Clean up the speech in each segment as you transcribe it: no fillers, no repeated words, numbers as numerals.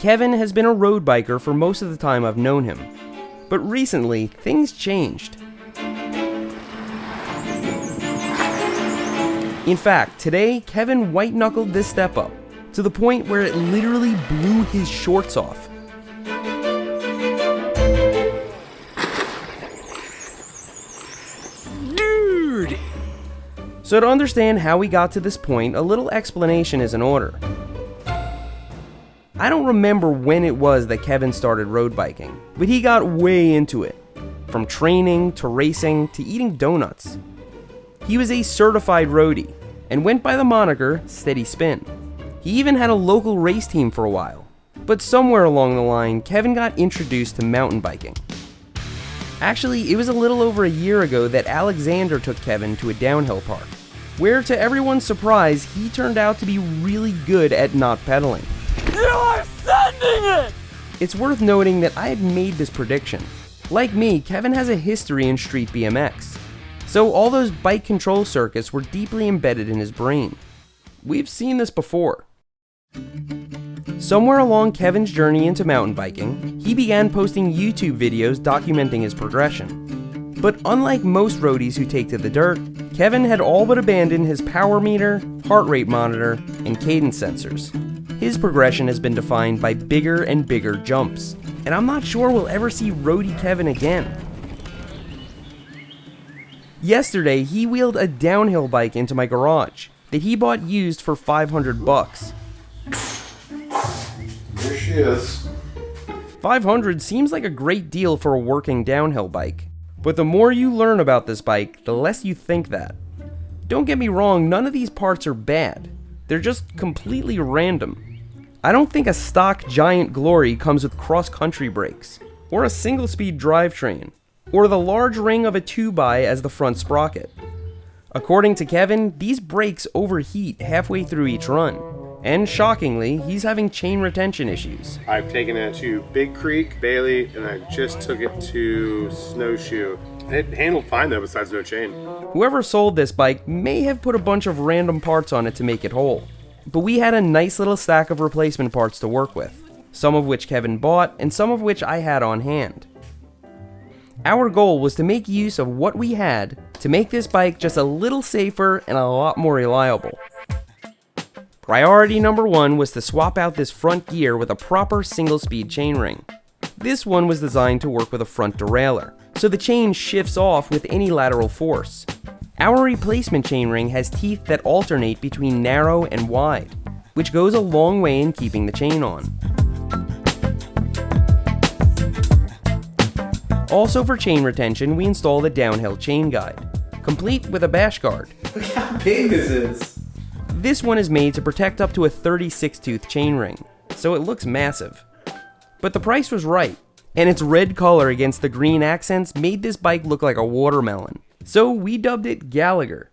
Kevin has been a road biker for most of the time I've known him. But recently, things changed. In fact, today, Kevin white-knuckled this step up, to the point where it literally blew his shorts off. Dude! So to understand how we got to this point, a little explanation is in order. I don't remember when it was that Kevin started road biking, but he got way into it. From training, to racing, to eating donuts. He was a certified roadie, and went by the moniker Steady Spin. He even had a local race team for a while. But somewhere along the line, Kevin got introduced to mountain biking. Actually, it was a little over a year ago that Alexander took Kevin to a downhill park, where to everyone's surprise, he turned out to be really good at not pedaling. You are sending it! It's worth noting that I had made this prediction. Like me, Kevin has a history in street BMX. So all those bike control circuits were deeply embedded in his brain. We've seen this before. Somewhere along Kevin's journey into mountain biking, he began posting YouTube videos documenting his progression. But unlike most roadies who take to the dirt, Kevin had all but abandoned his power meter, heart rate monitor, and cadence sensors. His progression has been defined by bigger and bigger jumps, and I'm not sure we'll ever see roadie Kevin again. Yesterday, he wheeled a downhill bike into my garage that he bought used for $500. There she is. $500 seems like a great deal for a working downhill bike, but the more you learn about this bike, the less you think that. Don't get me wrong, none of these parts are bad. They're just completely random. I don't think a stock Giant Glory comes with cross-country brakes, or a single-speed drivetrain, or the large ring of a 2x as the front sprocket. According to Kevin, these brakes overheat halfway through each run, and shockingly, he's having chain retention issues. I've taken it to Big Creek, Bailey, and I just took it to Snowshoe. It handled fine though, besides no chain. Whoever sold this bike may have put a bunch of random parts on it to make it whole, but we had a nice little stack of replacement parts to work with, some of which Kevin bought and some of which I had on hand. Our goal was to make use of what we had to make this bike just a little safer and a lot more reliable. Priority number one was to swap out this front gear with a proper single-speed chainring. This one was designed to work with a front derailleur, so the chain shifts off with any lateral force. Our replacement chainring has teeth that alternate between narrow and wide, which goes a long way in keeping the chain on. Also for chain retention, we installed a downhill chain guide, complete with a bash guard. Look how big this is. This one is made to protect up to a 36-tooth chainring, so it looks massive. But the price was right, and its red color against the green accents made this bike look like a watermelon, so we dubbed it Gallagher.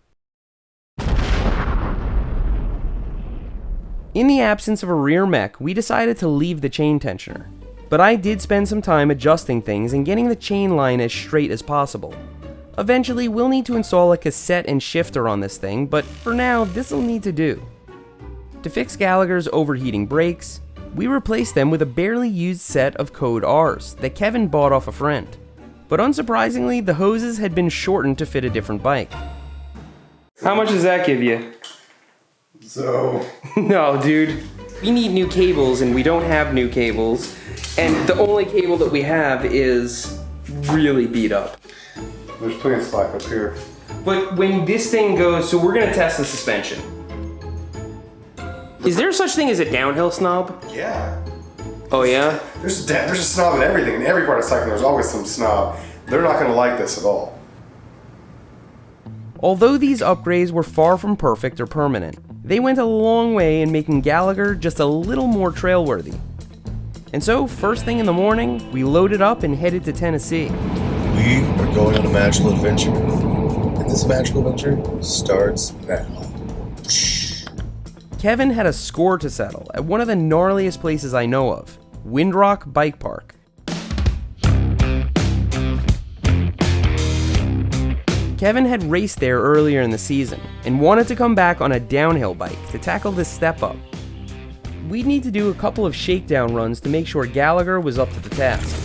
In the absence of a rear mech, we decided to leave the chain tensioner, but I did spend some time adjusting things and getting the chain line as straight as possible. Eventually, we'll need to install a cassette and shifter on this thing, but for now, this'll need to do. To fix Gallagher's overheating brakes, we replaced them with a barely used set of Code Rs that Kevin bought off a friend. But unsurprisingly, the hoses had been shortened to fit a different bike. How much does that give you? So, No, dude. We need new cables and we don't have new cables. And the only cable that we have is really beat up. there's plenty of slack up here. But when this thing goes, so we're gonna test the suspension. Is there such thing as a downhill snob? Yeah. Oh yeah? There's a snob in everything. In every part of cycling, there's always some snob. They're not going to like this at all. Although these upgrades were far from perfect or permanent, they went a long way in making Gallagher just a little more trail-worthy. And so, first thing in the morning, we loaded up and headed to Tennessee. We are going on a magical adventure. And this magical adventure starts now. Kevin had a score to settle at one of the gnarliest places I know of, Windrock Bike Park. Kevin had raced there earlier in the season and wanted to come back on a downhill bike to tackle this step up. we'd need to do a couple of shakedown runs to make sure Gallagher was up to the task.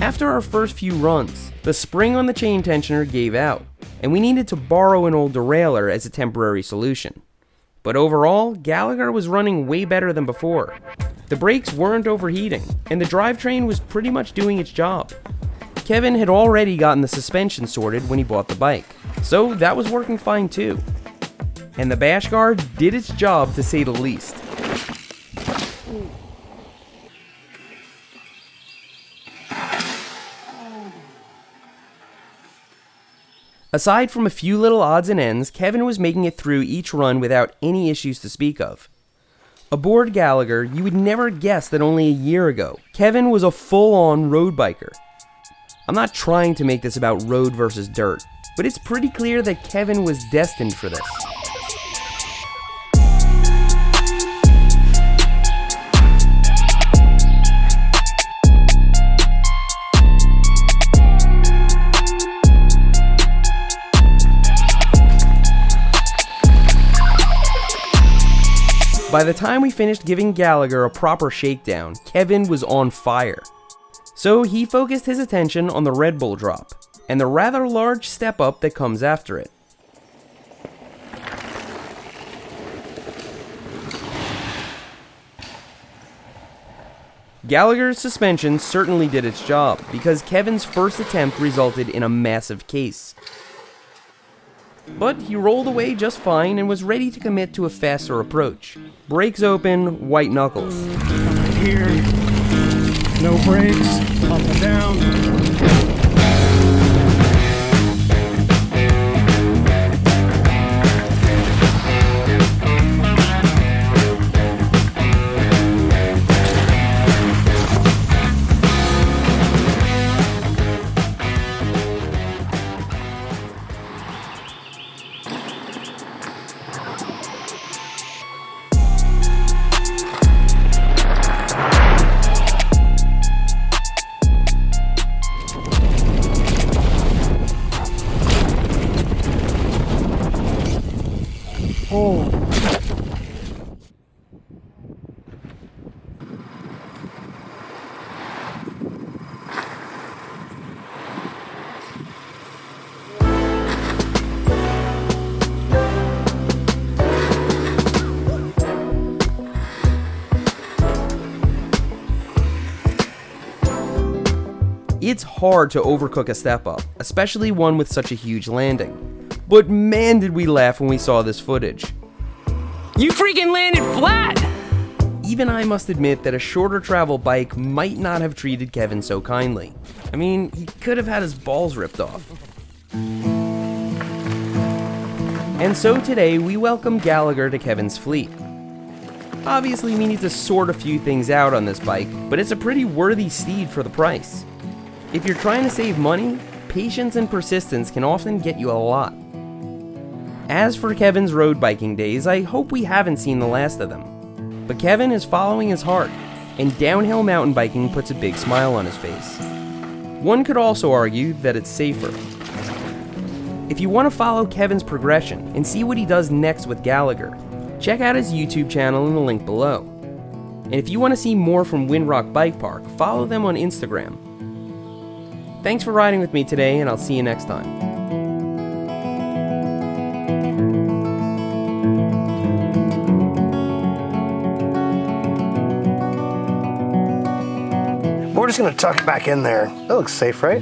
After our first few runs, the spring on the chain tensioner gave out, and we needed to borrow an old derailleur as a temporary solution. But overall, Gallagher was running way better than before. The brakes weren't overheating, and the drivetrain was pretty much doing its job. Kevin had already gotten the suspension sorted when he bought the bike, so that was working fine too. And the bash guard did its job, to say the least. Aside from a few little odds and ends, Kevin was making it through each run without any issues to speak of. Aboard Gallagher, you would never guess that only a year ago, Kevin was a full-on road biker. I'm not trying to make this about road versus dirt, but it's pretty clear that Kevin was destined for this. By the time we finished giving Gallagher a proper shakedown, Kevin was on fire. So he focused his attention on the Red Bull drop, and the rather large step up that comes after it. Gallagher's suspension certainly did its job, because Kevin's first attempt resulted in a massive case. But he rolled away just fine and was ready to commit to a faster approach. Brakes open, white knuckles. Here, no brakes, up and down. It's hard to overcook a step up, especially one with such a huge landing. But man did we laugh when we saw this footage. You freaking landed flat! Even I must admit that a shorter travel bike might not have treated Kevin so kindly. I mean, he could have had his balls ripped off. And so today we welcome Gallagher to Kevin's fleet. Obviously we need to sort a few things out on this bike, but it's a pretty worthy steed for the price. If you're trying to save money, patience and persistence can often get you a lot. As for Kevin's road biking days, I hope we haven't seen the last of them. But Kevin is following his heart, and downhill mountain biking puts a big smile on his face. One could also argue that it's safer. If you want to follow Kevin's progression and see what he does next with Gallagher, check out his YouTube channel in the link below. And if you want to see more from Windrock Bike Park, follow them on Instagram. Thanks for riding with me today, and I'll see you next time. We're just gonna tuck it back in there. That looks safe, right?